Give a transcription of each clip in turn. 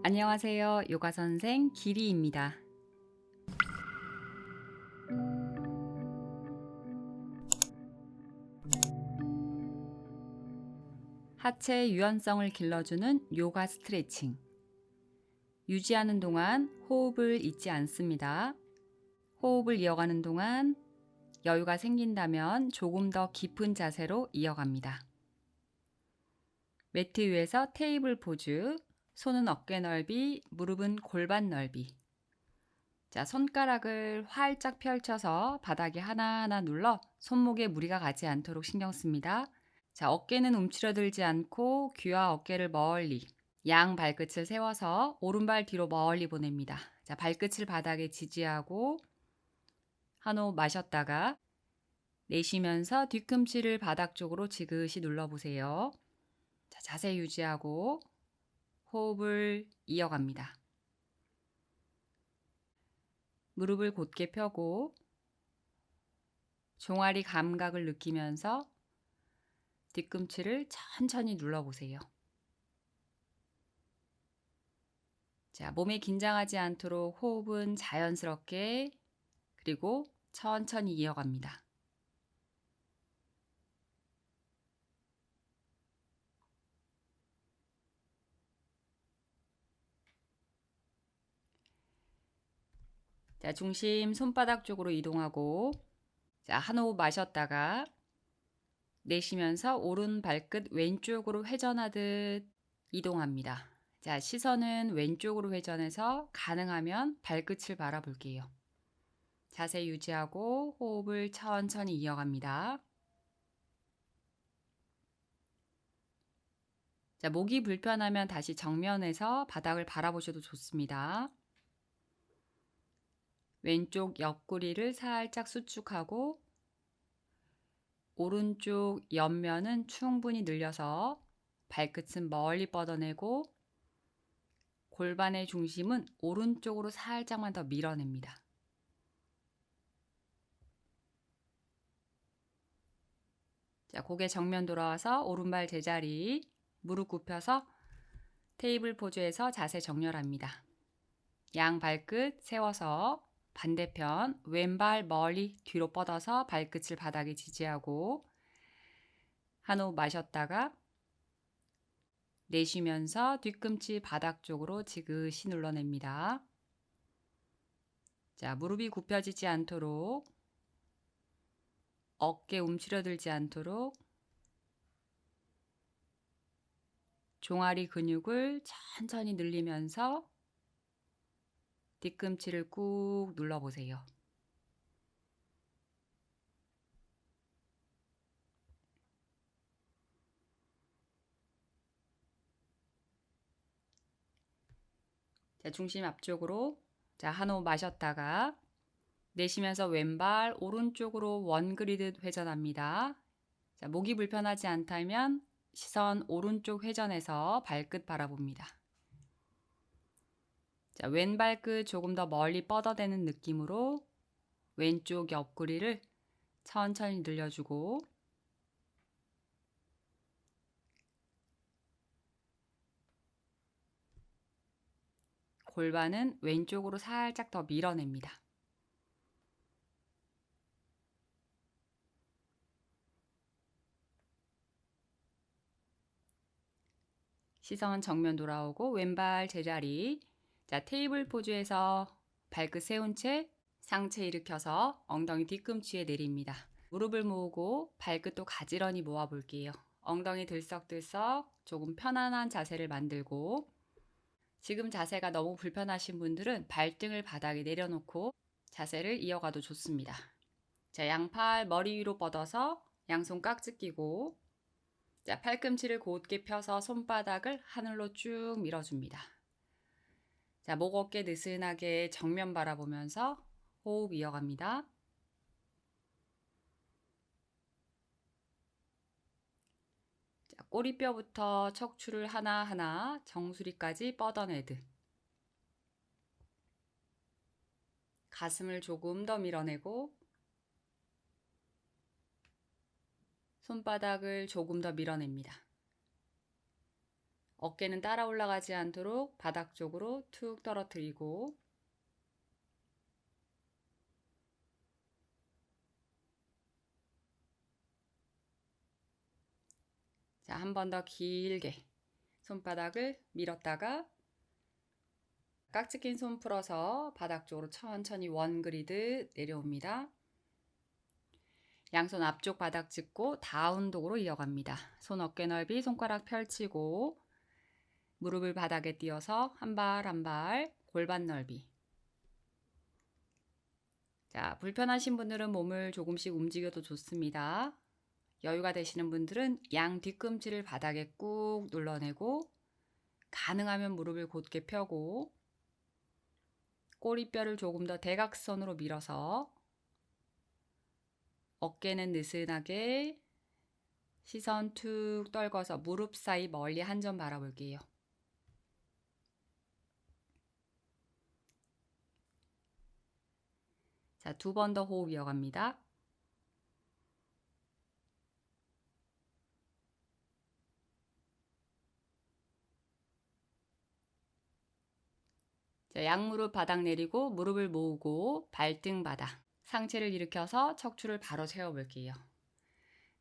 안녕하세요. 요가 선생 기리입니다. 하체 유연성을 길러주는 요가 스트레칭. 유지하는 동안 호흡을 잊지 않습니다. 호흡을 이어가는 동안 여유가 생긴다면 조금 더 깊은 자세로 이어갑니다. 매트 위에서 테이블 포즈, 손은 어깨 넓이, 무릎은 골반 넓이. 자, 손가락을 활짝 펼쳐서 바닥에 하나하나 눌러 손목에 무리가 가지 않도록 신경 씁니다. 자, 어깨는 움츠러들지 않고 귀와 어깨를 멀리, 양 발끝을 세워서 오른발 뒤로 멀리 보냅니다. 자, 발끝을 바닥에 지지하고 한 호흡 마셨다가 내쉬면서 뒤꿈치를 바닥 쪽으로 지그시 눌러보세요. 자, 자세 유지하고 호흡을 이어갑니다. 무릎을 곧게 펴고 종아리 감각을 느끼면서 뒤꿈치를 천천히 눌러보세요. 자, 몸에 긴장하지 않도록 호흡은 자연스럽게 그리고 천천히 이어갑니다. 자, 중심 손바닥 쪽으로 이동하고 자, 한 호흡 마셨다가 내쉬면서 오른 발끝 왼쪽으로 회전하듯 이동합니다. 자, 시선은 왼쪽으로 회전해서 가능하면 발끝을 바라볼게요. 자세 유지하고 호흡을 천천히 이어갑니다. 자, 목이 불편하면 다시 정면에서 바닥을 바라보셔도 좋습니다. 왼쪽 옆구리를 살짝 수축하고 오른쪽 옆면은 충분히 늘려서 발끝은 멀리 뻗어내고 골반의 중심은 오른쪽으로 살짝만 더 밀어냅니다. 자, 고개 정면 돌아와서 오른발 제자리, 무릎 굽혀서 테이블 포즈에서 자세 정렬합니다. 양 발끝 세워서 반대편 왼발 멀리 뒤로 뻗어서 발끝을 바닥에 지지하고 한 호흡 마셨다가 내쉬면서 뒤꿈치 바닥 쪽으로 지그시 눌러냅니다. 자, 무릎이 굽혀지지 않도록 어깨 움츠러들지 않도록 종아리 근육을 천천히 늘리면서 뒤꿈치를 꾹 눌러보세요. 자, 중심 앞쪽으로 자, 한 호흡 마셨다가 내쉬면서 왼발 오른쪽으로 원그리듯 회전합니다. 자, 목이 불편하지 않다면 시선 오른쪽 회전해서 발끝 바라봅니다. 자, 왼발끝 조금 더 멀리 뻗어대는 느낌으로 왼쪽 옆구리를 천천히 늘려주고 골반은 왼쪽으로 살짝 더 밀어냅니다. 시선 정면 돌아오고 왼발 제자리. 자, 테이블 포즈에서 발끝 세운 채 상체 일으켜서 엉덩이 뒤꿈치에 내립니다. 무릎을 모으고 발끝도 가지런히 모아 볼게요. 엉덩이 들썩들썩 조금 편안한 자세를 만들고 지금 자세가 너무 불편하신 분들은 발등을 바닥에 내려놓고 자세를 이어가도 좋습니다. 자, 양팔 머리 위로 뻗어서 양손 깍지 끼고 자, 팔꿈치를 곧게 펴서 손바닥을 하늘로 쭉 밀어줍니다. 자, 목 어깨 느슨하게 정면 바라보면서 호흡 이어갑니다. 자, 꼬리뼈부터 척추를 하나하나 정수리까지 뻗어내듯 가슴을 조금 더 밀어내고 손바닥을 조금 더 밀어냅니다. 어깨는 따라 올라가지 않도록 바닥 쪽으로 툭 떨어뜨리고 자, 한 번 더 길게 손바닥을 밀었다가 깍지 낀 손 풀어서 바닥 쪽으로 천천히 원 그리듯 내려옵니다. 양손 앞쪽 바닥 짚고 다운독으로 이어갑니다. 손 어깨 넓이 손가락 펼치고 무릎을 바닥에 띄어서 한 발 한 발 골반 넓이. 자, 불편하신 분들은 몸을 조금씩 움직여도 좋습니다. 여유가 되시는 분들은 양 뒤꿈치를 바닥에 꾹 눌러내고 가능하면 무릎을 곧게 펴고 꼬리뼈를 조금 더 대각선으로 밀어서 어깨는 느슨하게 시선 툭 떨궈서 무릎 사이 멀리 한 점 바라볼게요. 자, 두 번 더 호흡 이어갑니다. 자, 양무릎 바닥 내리고 무릎을 모으고 발등 바닥. 상체를 일으켜서 척추를 바로 세워볼게요.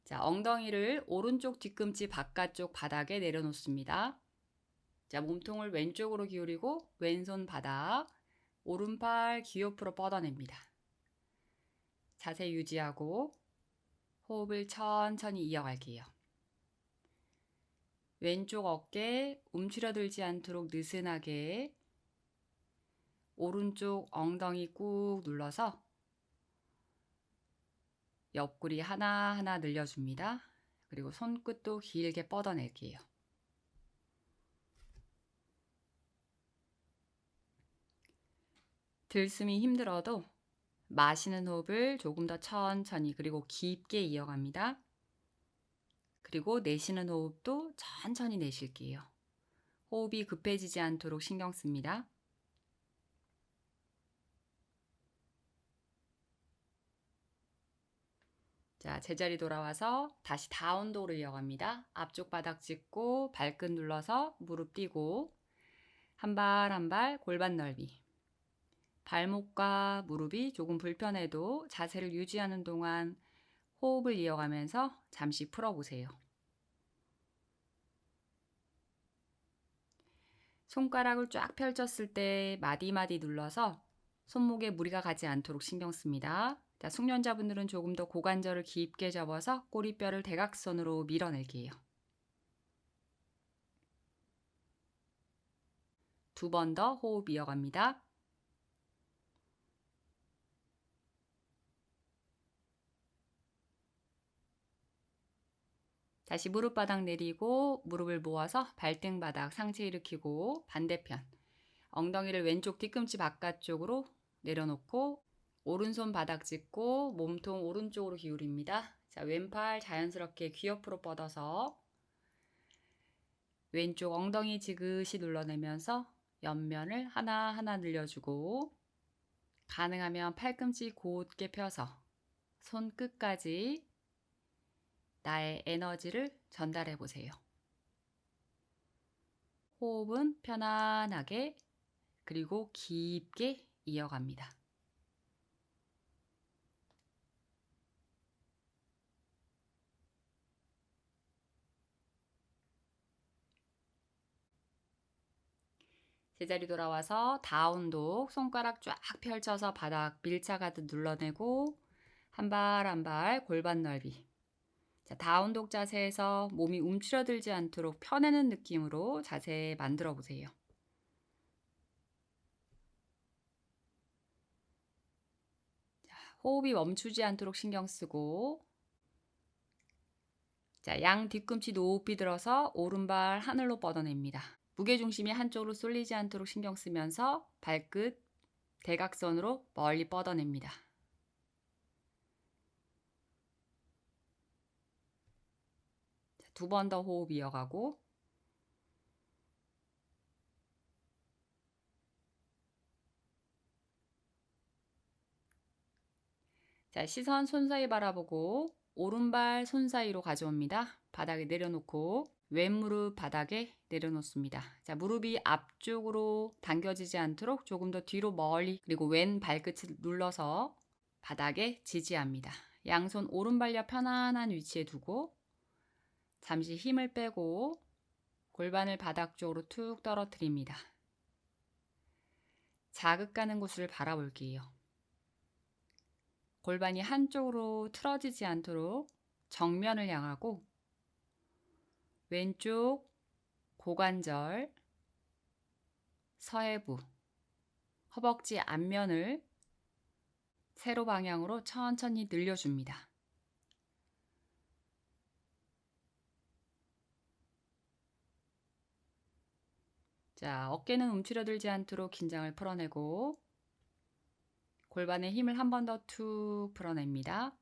자, 엉덩이를 오른쪽 뒤꿈치 바깥쪽 바닥에 내려놓습니다. 자, 몸통을 왼쪽으로 기울이고 왼손 바닥, 오른팔 귀 옆으로 뻗어냅니다. 자세 유지하고 호흡을 천천히 이어갈게요. 왼쪽 어깨 움츠려들지 않도록 느슨하게 오른쪽 엉덩이 꾹 눌러서 옆구리 하나하나 늘려줍니다. 그리고 손끝도 길게 뻗어낼게요. 들숨이 힘들어도 마시는 호흡을 조금 더 천천히 그리고 깊게 이어갑니다. 그리고 내쉬는 호흡도 천천히 내쉴게요. 호흡이 급해지지 않도록 신경 씁니다. 자, 제자리 돌아와서 다시 다운독으로 이어갑니다. 앞쪽 바닥 짚고 발끝 눌러서 무릎 띄고 한 발 한 발 골반 넓이. 발목과 무릎이 조금 불편해도 자세를 유지하는 동안 호흡을 이어가면서 잠시 풀어보세요. 손가락을 쫙 펼쳤을 때 마디마디 눌러서 손목에 무리가 가지 않도록 신경 씁니다. 자, 숙련자분들은 조금 더 고관절을 깊게 접어서 꼬리뼈를 대각선으로 밀어낼게요. 두 번 더 호흡 이어갑니다. 다시 무릎 바닥 내리고 무릎을 모아서 발등 바닥 상체 일으키고 반대편 엉덩이를 왼쪽 뒤꿈치 바깥쪽으로 내려놓고 오른손 바닥 짚고 몸통 오른쪽으로 기울입니다. 자, 왼팔 자연스럽게 귀 옆으로 뻗어서 왼쪽 엉덩이 지그시 눌러내면서 옆면을 하나하나 늘려주고 가능하면 팔꿈치 곧게 펴서 손끝까지 나의 에너지를 전달해 보세요. 호흡은 편안하게 그리고 깊게 이어갑니다. 제자리 돌아와서 다운독 손가락 쫙 펼쳐서 바닥 밀착하듯 눌러내고 한 발 한 발 골반 넓이. 자, 다운독 자세에서 몸이 움츠러들지 않도록 펴내는 느낌으로 자세 만들어 보세요. 자, 호흡이 멈추지 않도록 신경 쓰고 자, 양 뒤꿈치 높이 들어서 오른발 하늘로 뻗어냅니다. 무게중심이 한쪽으로 쏠리지 않도록 신경 쓰면서 발끝 대각선으로 멀리 뻗어냅니다. 두 번 더 호흡 이어가고 자, 시선 손 사이 바라보고 오른발 손 사이로 가져옵니다. 바닥에 내려놓고 왼 무릎 바닥에 내려놓습니다. 자, 무릎이 앞쪽으로 당겨지지 않도록 조금 더 뒤로 멀리, 그리고 왼 발끝을 눌러서 바닥에 지지합니다. 양손 오른발옆 편안한 위치에 두고 잠시 힘을 빼고 골반을 바닥 쪽으로 툭 떨어뜨립니다. 자극하는 곳을 바라볼게요. 골반이 한쪽으로 틀어지지 않도록 정면을 향하고 왼쪽 고관절, 서해부, 허벅지 앞면을 세로 방향으로 천천히 늘려줍니다. 자, 어깨는 움츠려들지 않도록 긴장을 풀어내고 골반에 힘을 한 번 더 툭 풀어냅니다.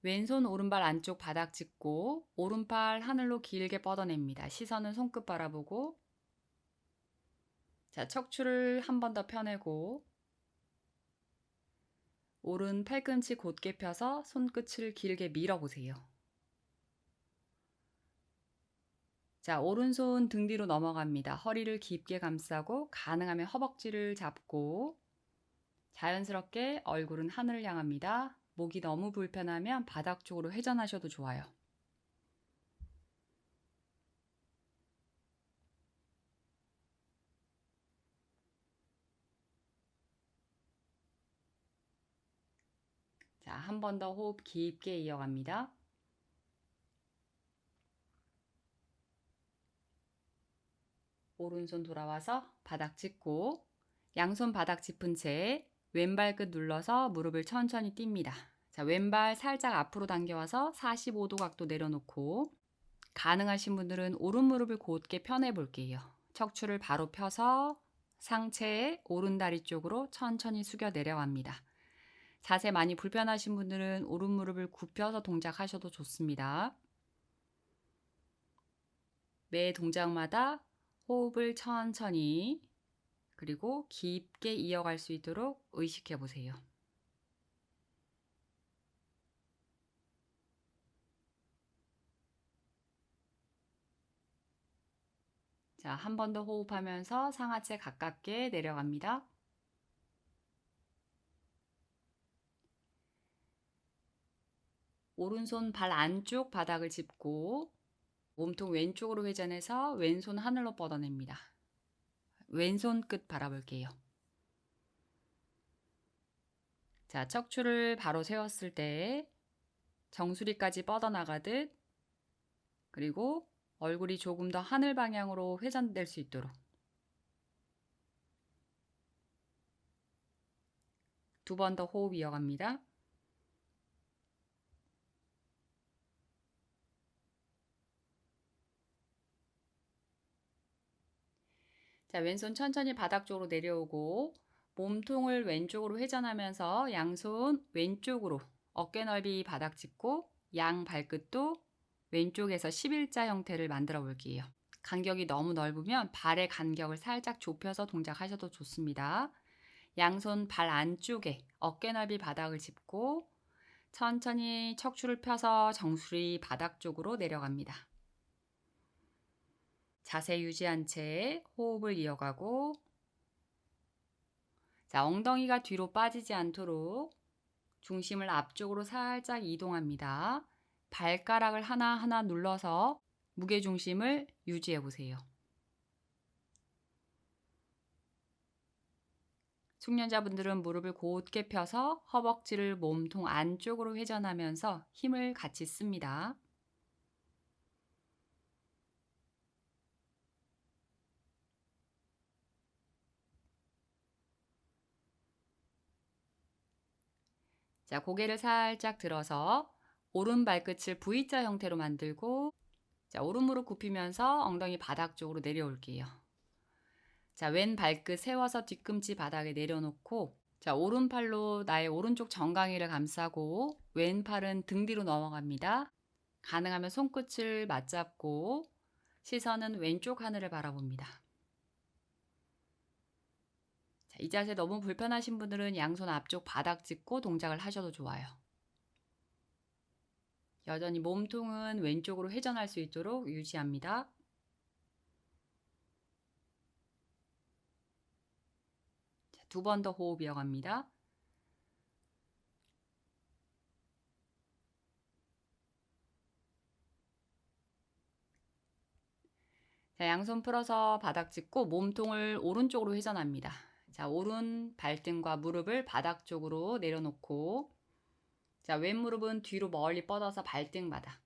왼손 오른발 안쪽 바닥 짚고 오른팔 하늘로 길게 뻗어냅니다. 시선은 손끝 바라보고, 자, 척추를 한 번 더 펴내고 오른 팔꿈치 곧게 펴서 손끝을 길게 밀어보세요. 자, 오른손 등 뒤로 넘어갑니다. 허리를 깊게 감싸고 가능하면 허벅지를 잡고 자연스럽게 얼굴은 하늘을 향합니다. 목이 너무 불편하면 바닥 쪽으로 회전하셔도 좋아요. 자, 한 번 더 호흡 깊게 이어갑니다. 오른손 돌아와서 바닥 짚고 양손 바닥 짚은 채 왼발끝 눌러서 무릎을 천천히 띱니다. 자, 왼발 살짝 앞으로 당겨와서 45도 각도 내려놓고 가능하신 분들은 오른 무릎을 곧게 펴내 볼게요. 척추를 바로 펴서 상체의 오른 다리 쪽으로 천천히 숙여 내려갑니다. 자세 많이 불편하신 분들은 오른 무릎을 굽혀서 동작하셔도 좋습니다. 매 동작마다 호흡을 천천히 그리고 깊게 이어갈 수 있도록 의식해 보세요. 자, 한 번 더 호흡하면서 상하체 가깝게 내려갑니다. 오른손 발 안쪽 바닥을 짚고 몸통 왼쪽으로 회전해서 왼손 하늘로 뻗어냅니다. 왼손 끝 바라볼게요. 자, 척추를 바로 세웠을 때 정수리까지 뻗어나가듯, 그리고 얼굴이 조금 더 하늘 방향으로 회전될 수 있도록 두 번 더 호흡 이어갑니다. 자, 왼손 천천히 바닥 쪽으로 내려오고 몸통을 왼쪽으로 회전하면서 양손 왼쪽으로 어깨 넓이 바닥 짚고 양 발끝도 왼쪽에서 11자 형태를 만들어 볼게요. 간격이 너무 넓으면 발의 간격을 살짝 좁혀서 동작하셔도 좋습니다. 양손 발 안쪽에 어깨 넓이 바닥을 짚고 천천히 척추를 펴서 정수리 바닥 쪽으로 내려갑니다. 자세 유지한 채 호흡을 이어가고, 자, 엉덩이가 뒤로 빠지지 않도록 중심을 앞쪽으로 살짝 이동합니다. 발가락을 하나하나 눌러서 무게중심을 유지해 보세요. 숙련자분들은 무릎을 곧게 펴서 허벅지를 몸통 안쪽으로 회전하면서 힘을 같이 씁니다. 자, 고개를 살짝 들어서 오른 발끝을 V자 형태로 만들고, 자, 오른 무릎 굽히면서 엉덩이 바닥 쪽으로 내려올게요. 자, 왼 발끝 세워서 뒤꿈치 바닥에 내려놓고, 자, 오른팔로 나의 오른쪽 정강이를 감싸고 왼팔은 등 뒤로 넘어갑니다. 가능하면 손끝을 맞잡고 시선은 왼쪽 하늘을 바라봅니다. 자, 이 자세 너무 불편하신 분들은 양손 앞쪽 바닥 짚고 동작을 하셔도 좋아요. 여전히 몸통은 왼쪽으로 회전할 수 있도록 유지합니다. 두 번 더 호흡 이어갑니다. 자, 양손 풀어서 바닥 짚고 몸통을 오른쪽으로 회전합니다. 자, 오른 발등과 무릎을 바닥 쪽으로 내려놓고, 자, 왼 무릎은 뒤로 멀리 뻗어서 발등마다.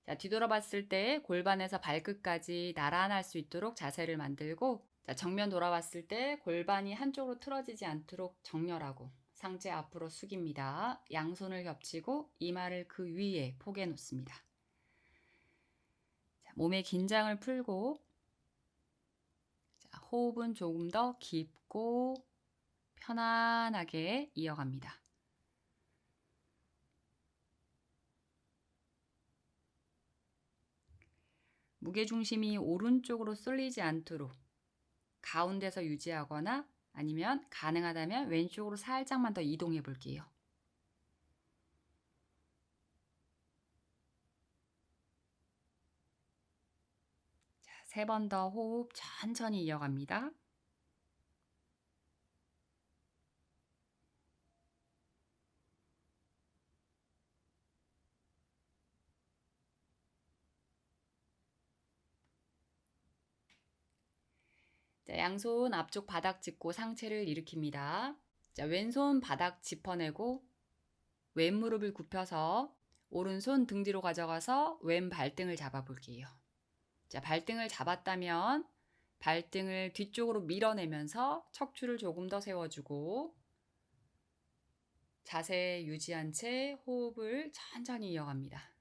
자, 뒤돌아봤을 때 골반에서 발끝까지 나란할 수 있도록 자세를 만들고, 자, 정면 돌아봤을 때 골반이 한쪽으로 틀어지지 않도록 정렬하고 상체 앞으로 숙입니다. 양손을 겹치고 이마를 그 위에 포개 놓습니다. 자, 몸의 긴장을 풀고, 자, 호흡은 조금 더 깊고 편안하게 이어갑니다. 무게중심이 오른쪽으로 쏠리지 않도록 가운데서 유지하거나 아니면 가능하다면 왼쪽으로 살짝만 더 이동해 볼게요. 자, 3번 더 호흡 천천히 이어갑니다. 자, 양손 앞쪽 바닥 짚고 상체를 일으킵니다. 자, 왼손 바닥 짚어내고 왼 무릎을 굽혀서 오른손 등 뒤로 가져가서 왼 발등을 잡아 볼게요. 자, 발등을 잡았다면 발등을 뒤쪽으로 밀어내면서 척추를 조금 더 세워주고 자세 유지한 채 호흡을 천천히 이어갑니다.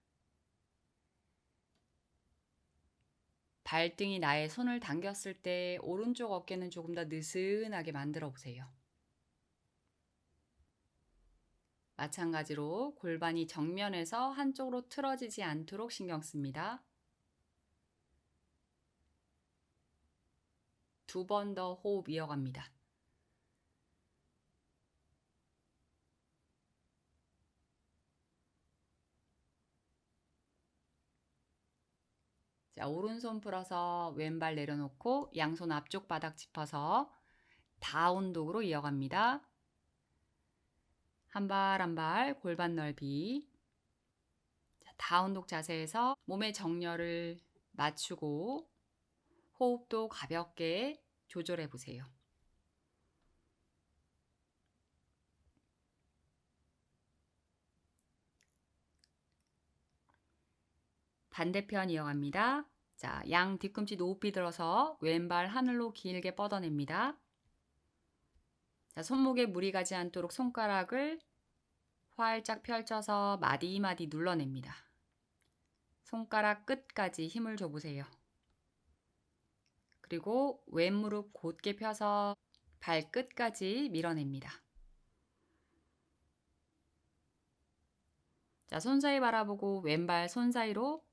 발등이 나의 손을 당겼을 때 오른쪽 어깨는 조금 더 느슨하게 만들어 보세요. 마찬가지로 골반이 정면에서 한쪽으로 틀어지지 않도록 신경 씁니다. 2번 더 호흡 이어갑니다. 자, 오른손 풀어서 왼발 내려놓고 양손 앞쪽 바닥 짚어서 다운독으로 이어갑니다. 한 발 한 발 골반 넓이. 자, 다운독 자세에서 몸의 정렬을 맞추고 호흡도 가볍게 조절해 보세요. 반대편 이어갑니다. 자, 양 뒤꿈치 높이 들어서 왼발 하늘로 길게 뻗어냅니다. 자, 손목에 무리 가지 않도록 손가락을 활짝 펼쳐서 마디마디 눌러냅니다. 손가락 끝까지 힘을 줘보세요. 그리고 왼 무릎 곧게 펴서 발끝까지 밀어냅니다. 자, 손 사이 바라보고 왼발 손 사이로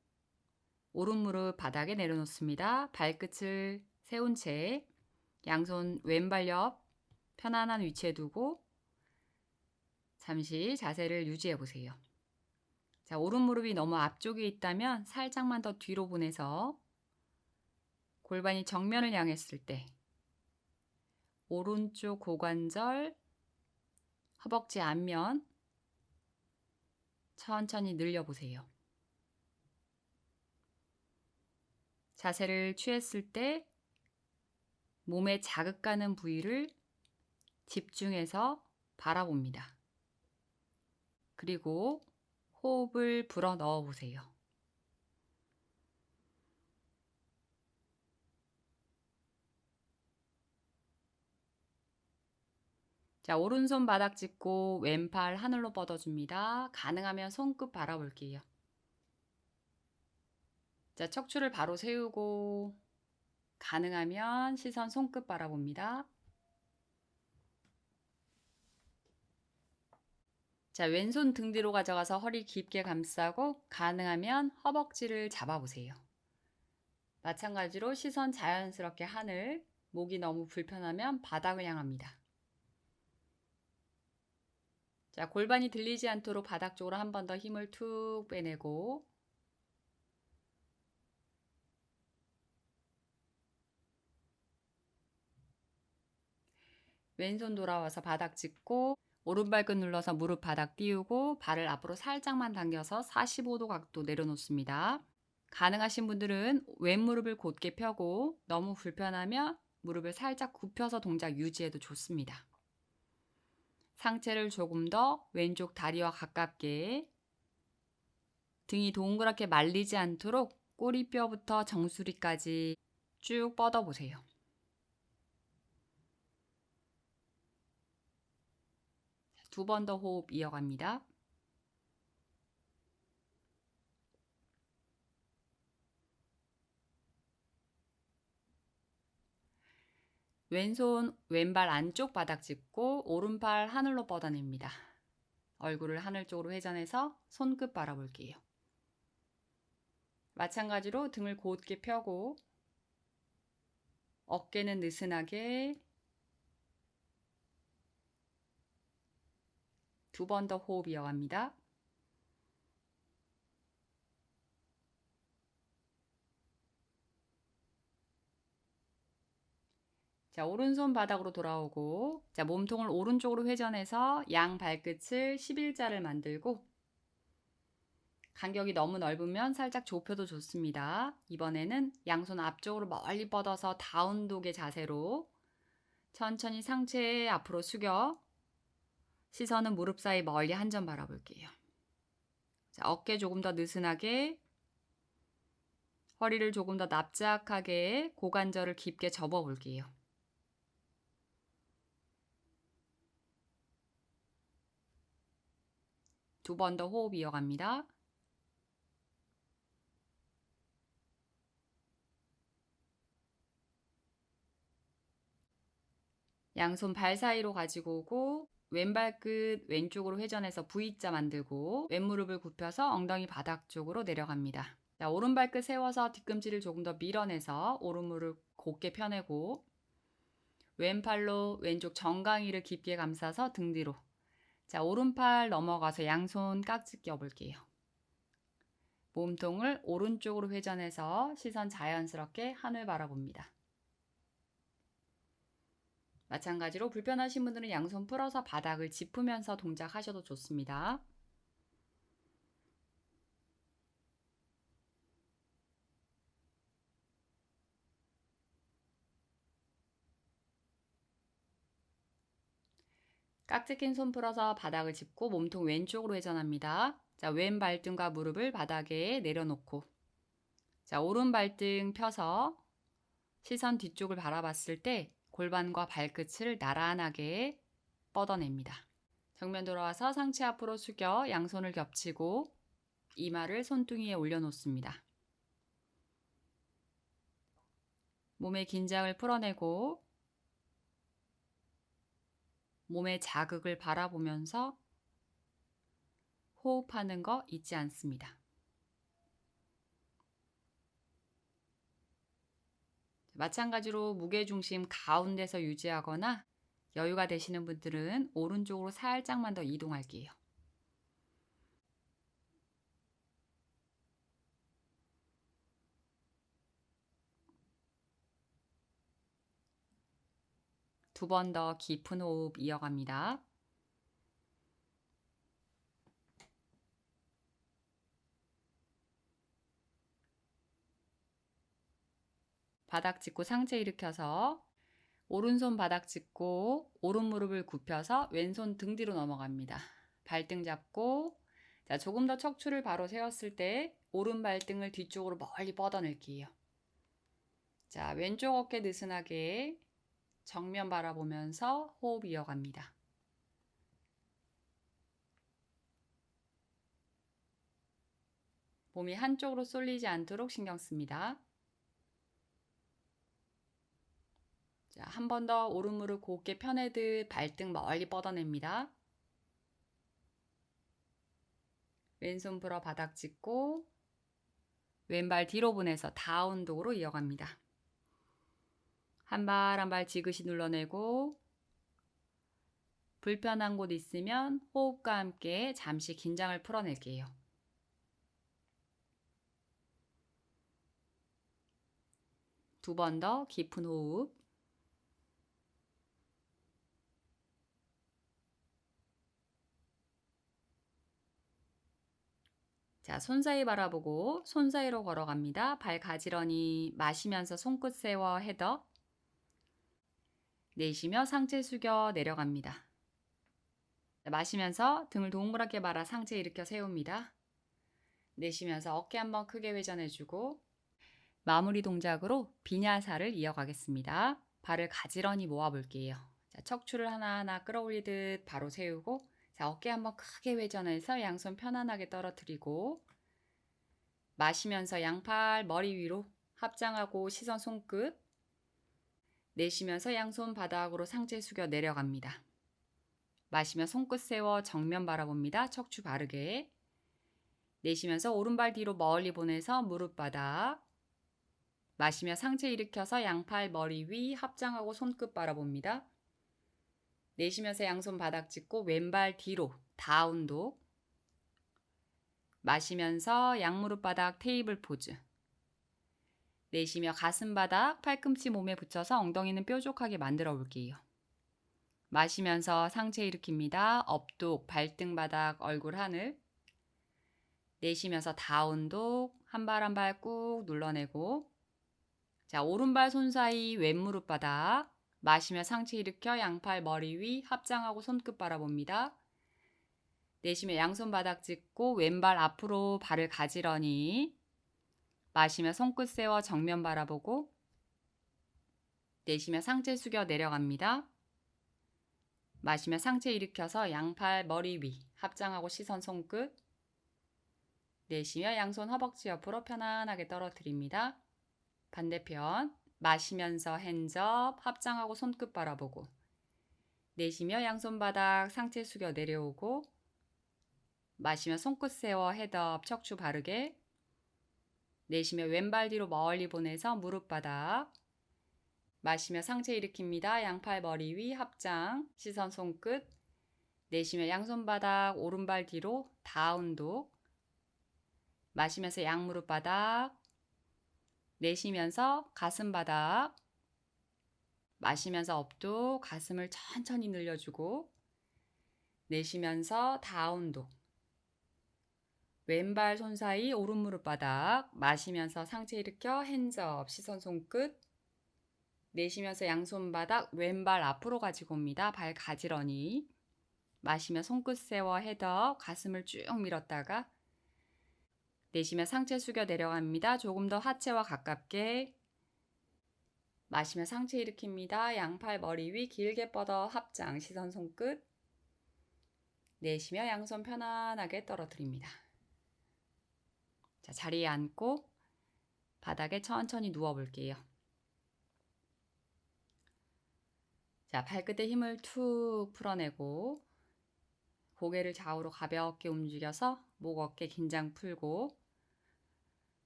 오른 무릎 바닥에 내려놓습니다. 발끝을 세운 채 양손 왼발 옆 편안한 위치에 두고 잠시 자세를 유지해 보세요. 자, 오른 무릎이 너무 앞쪽에 있다면 살짝만 더 뒤로 보내서 골반이 정면을 향했을 때 오른쪽 고관절, 허벅지 앞면 천천히 늘려보세요. 자세를 취했을 때 몸에 자극가는 부위를 집중해서 바라봅니다. 그리고 호흡을 불어 넣어 보세요. 자, 오른손 바닥 짚고 왼팔 하늘로 뻗어줍니다. 가능하면 손끝 바라볼게요. 자, 척추를 바로 세우고 가능하면 시선 손끝 바라봅니다. 자, 왼손 등 뒤로 가져가서 허리 깊게 감싸고 가능하면 허벅지를 잡아보세요. 마찬가지로 시선 자연스럽게 하늘, 목이 너무 불편하면 바닥을 향합니다. 자, 골반이 들리지 않도록 바닥 쪽으로 한 번 더 힘을 툭 빼내고 왼손 돌아와서 바닥 짚고 오른발끝 눌러서 무릎 바닥 띄우고 발을 앞으로 살짝만 당겨서 45도 각도 내려놓습니다. 가능하신 분들은 왼무릎을 곧게 펴고 너무 불편하면 무릎을 살짝 굽혀서 동작 유지해도 좋습니다. 상체를 조금 더 왼쪽 다리와 가깝게 등이 동그랗게 말리지 않도록 꼬리뼈부터 정수리까지 쭉 뻗어보세요. 두 번 더 호흡 이어갑니다. 왼손 왼발 안쪽 바닥 짚고 오른팔 하늘로 뻗어냅니다. 얼굴을 하늘 쪽으로 회전해서 손끝 바라볼게요. 마찬가지로 등을 곧게 펴고 어깨는 느슨하게 두 번 더 호흡 이어갑니다. 자, 오른손 바닥으로 돌아오고 자, 몸통을 오른쪽으로 회전해서 양 발끝을 11자를 만들고 간격이 너무 넓으면 살짝 좁혀도 좋습니다. 이번에는 양손 앞쪽으로 멀리 뻗어서 다운독의 자세로 천천히 상체 앞으로 숙여 시선은 무릎 사이 멀리 한 점 바라볼게요. 자, 어깨 조금 더 느슨하게 허리를 조금 더 납작하게 고관절을 깊게 접어볼게요. 두 번 더 호흡 이어갑니다. 양손 발 사이로 가지고 오고 왼발끝 왼쪽으로 회전해서 V자 만들고 왼무릎을 굽혀서 엉덩이 바닥 쪽으로 내려갑니다. 자, 오른발끝 세워서 뒤꿈치를 조금 더 밀어내서 오른무릎 곧게 펴내고 왼팔로 왼쪽 정강이를 깊게 감싸서 등 뒤로. 자, 오른팔 넘어가서 양손 깍지 껴볼게요. 몸통을 오른쪽으로 회전해서 시선 자연스럽게 하늘 바라봅니다. 마찬가지로 불편하신 분들은 양손 풀어서 바닥을 짚으면서 동작하셔도 좋습니다. 깍지 낀 손 풀어서 바닥을 짚고 몸통 왼쪽으로 회전합니다. 자, 왼 발등과 무릎을 바닥에 내려놓고 자, 오른 발등 펴서 시선 뒤쪽을 바라봤을 때 골반과 발끝을 나란하게 뻗어냅니다. 정면 돌아와서 상체 앞으로 숙여 양손을 겹치고 이마를 손등위에 올려놓습니다. 몸의 긴장을 풀어내고 몸의 자극을 바라보면서 호흡하는 거 잊지 않습니다. 마찬가지로 무게중심 가운데서 유지하거나 여유가 되시는 분들은 오른쪽으로 살짝만 더 이동할게요. 두 번 더 깊은 호흡 이어갑니다. 바닥 짚고 상체 일으켜서 오른손 바닥 짚고 오른 무릎을 굽혀서 왼손 등 뒤로 넘어갑니다. 발등 잡고 자, 조금 더 척추를 바로 세웠을 때 오른 발등을 뒤쪽으로 멀리 뻗어낼게요. 자, 왼쪽 어깨 느슨하게 정면 바라보면서 호흡 이어갑니다. 몸이 한쪽으로 쏠리지 않도록 신경 씁니다. 자, 한 번 더 오른 무릎 곧게 펴내듯 발등 멀리 뻗어냅니다. 왼손 풀어 바닥 짚고 왼발 뒤로 보내서 다운독으로 이어갑니다. 한 발 한 발 지그시 눌러내고 불편한 곳 있으면 호흡과 함께 잠시 긴장을 풀어낼게요. 두 번 더 깊은 호흡. 자, 손 사이 바라보고 손 사이로 걸어갑니다. 발 가지런히 마시면서 손끝 세워 헤더. 내쉬며 상체 숙여 내려갑니다. 마시면서 등을 동그랗게 말아 상체 일으켜 세웁니다. 내쉬면서 어깨 한번 크게 회전해주고 마무리 동작으로 비냐사를 이어가겠습니다. 발을 가지런히 모아볼게요. 자, 척추를 하나하나 끌어올리듯 바로 세우고 자, 어깨 한번 크게 회전해서 양손 편안하게 떨어뜨리고 마시면서 양팔 머리 위로 합장하고 시선 손끝 내쉬면서 양손 바닥으로 상체 숙여 내려갑니다. 마시며 손끝 세워 정면 바라봅니다. 척추 바르게. 내쉬면서 오른발 뒤로 멀리 보내서 무릎 바닥. 마시며 상체 일으켜서 양팔 머리 위 합장하고 손끝 바라봅니다. 내쉬면서 양손 바닥 짚고 왼발 뒤로 다운독. 마시면서 양무릎 바닥 테이블 포즈. 내쉬며 가슴 바닥 팔꿈치 몸에 붙여서 엉덩이는 뾰족하게 만들어 볼게요. 마시면서 상체 일으킵니다. 업독, 발등 바닥, 얼굴 하늘. 내쉬면서 다운독, 한 발 한 발 꾹 눌러내고 자, 오른발 손 사이 왼무릎 바닥. 마시며 상체 일으켜 양팔 머리 위 합장하고 손끝 바라봅니다. 내쉬며 양손 바닥 짚고 왼발 앞으로 발을 가지런히 마시며 손끝 세워 정면 바라보고 내쉬며 상체 숙여 내려갑니다. 마시며 상체 일으켜서 양팔 머리 위 합장하고 시선 손끝 내쉬며 양손 허벅지 옆으로 편안하게 떨어뜨립니다. 반대편 마시면서 핸즈업 합장하고 손끝 바라보고 내쉬며 양손 바닥 상체 숙여 내려오고 마시며 손끝 세워 헤드업 척추 바르게 내쉬며 왼발 뒤로 멀리 보내서 무릎 바닥 마시며 상체 일으킵니다. 양팔 머리 위 합장 시선 손끝 내쉬며 양손 바닥 오른발 뒤로 다운독 마시면서 양무릎 바닥 내쉬면서 가슴 바닥 마시면서 업독 가슴을 천천히 늘려주고 내쉬면서 다운독 왼발 손 사이 오른 무릎 바닥 마시면서 상체 일으켜 핸즈업 시선 손끝 내쉬면서 양손 바닥 왼발 앞으로 가지고 옵니다. 발 가지런히 마시며 손끝 세워 헤더 가슴을 쭉 밀었다가 내쉬며 상체 숙여 내려갑니다. 조금 더 하체와 가깝게 마시며 상체 일으킵니다. 양팔 머리 위 길게 뻗어 합장 시선 손끝 내쉬며 양손 편안하게 떨어뜨립니다. 자, 자리에 앉고 바닥에 천천히 누워볼게요. 자, 발끝에 힘을 툭 풀어내고 고개를 좌우로 가볍게 움직여서 목 어깨 긴장 풀고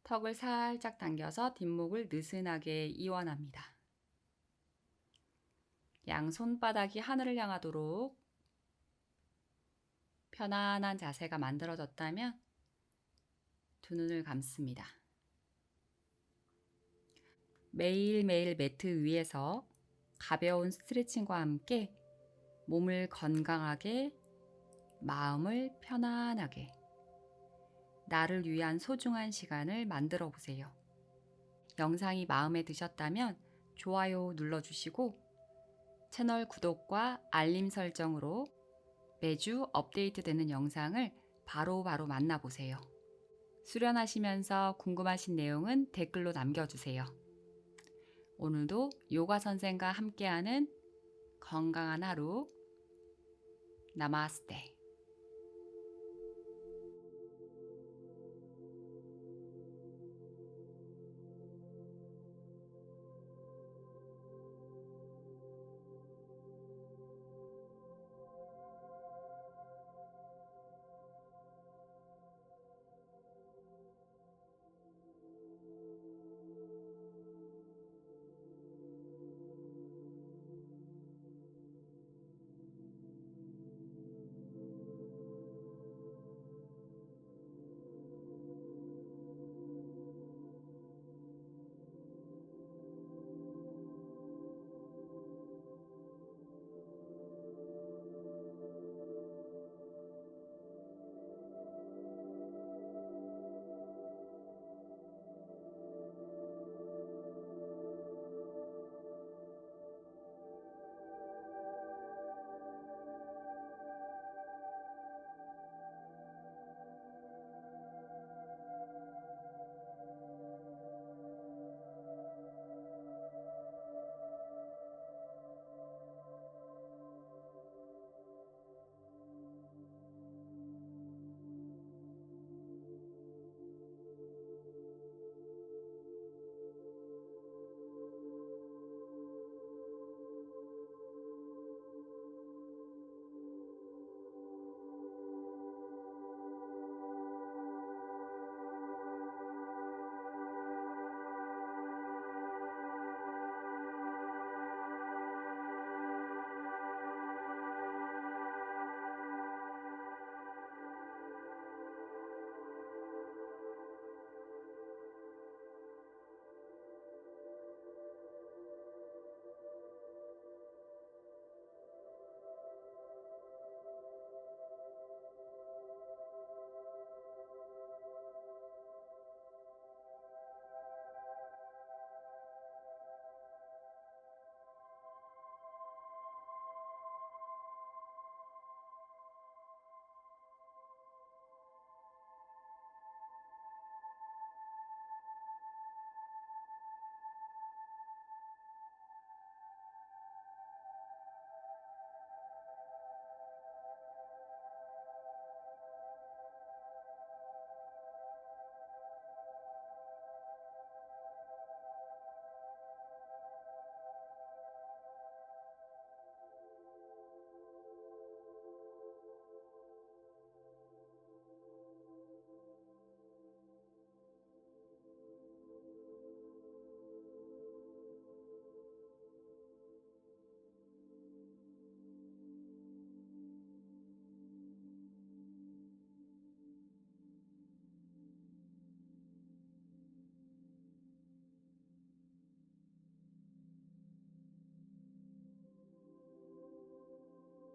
턱을 살짝 당겨서 뒷목을 느슨하게 이완합니다. 양 손바닥이 하늘을 향하도록 편안한 자세가 만들어졌다면 두 눈을 감습니다. 매일매일 매트 위에서 가벼운 스트레칭과 함께 몸을 건강하게, 마음을 편안하게, 나를 위한 소중한 시간을 만들어 보세요. 영상이 마음에 드셨다면 좋아요 눌러주시고 채널 구독과 알림 설정으로 매주 업데이트되는 영상을 바로바로 만나보세요. 수련하시면서 궁금하신 내용은 댓글로 남겨주세요. 오늘도 요가 선생과 함께하는 건강한 하루 나마스테.